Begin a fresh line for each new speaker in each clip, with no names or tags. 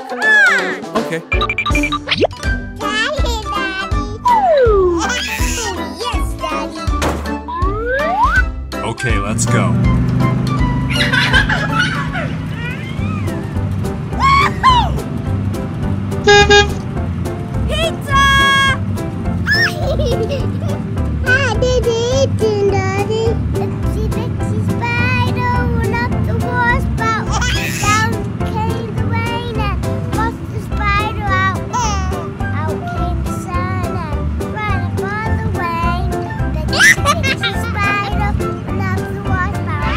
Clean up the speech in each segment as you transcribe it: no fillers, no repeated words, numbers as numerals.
Come on.
Okay.
Daddy. Oh, yes, Daddy.
Okay, let's go.
Pizza! Hi, Daddy. Daddy. Itsy bitsy spider went up the wall spout. Down came the rain and washed the spider out. Out came the sun and right upon the rain. The itsy bitsy spider went up the wall spout.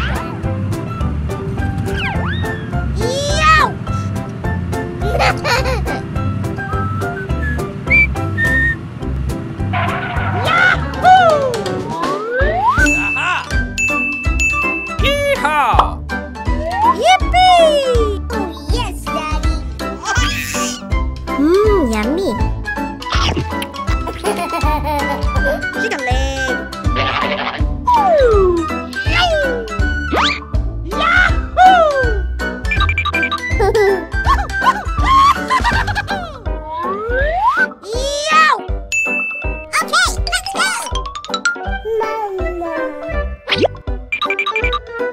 Yeehaw!
Yippee! Oh, yes, Daddy. Yummy. Chicken leg. Okay, let's go.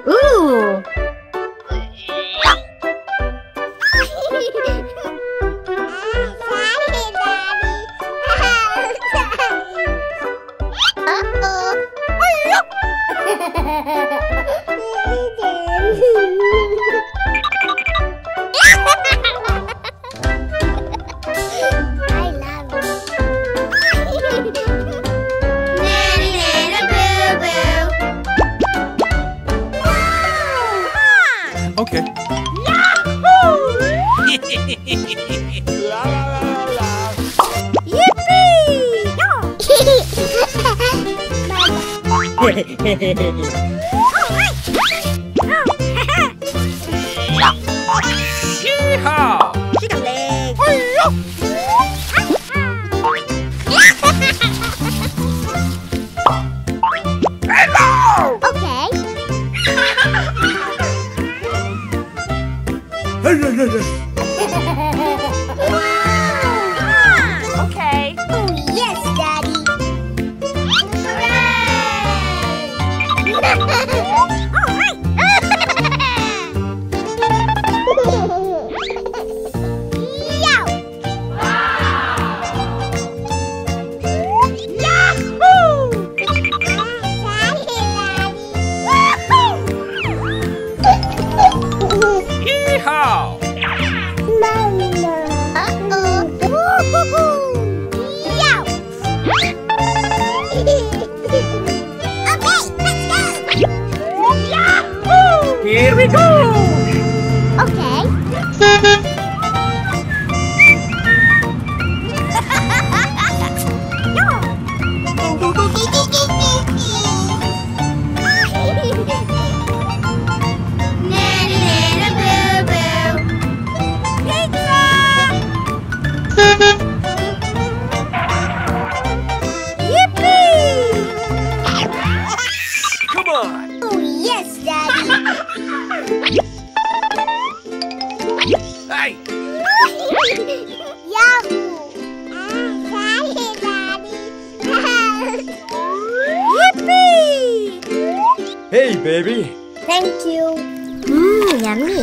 Ooh.
Okay. Yeehaw!
Chicken leg.
Hello!
Okay.
Okay.
Oh, yes, Daddy. Hooray! All right. Yow! Yahoo!
Yeehaw!
Uh-oh. Woo-hoo-hoo. Yow! Okay, let's go. Yahoo!
Here we go!
Okay. Nanny, nanny, boo-boo. Pizza! Yippee!
Come on!
Oh, yes, Daddy.
Hey!
Yahoo! Yippee!
Hey, baby!
Thank you. Yummy.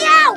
Yow!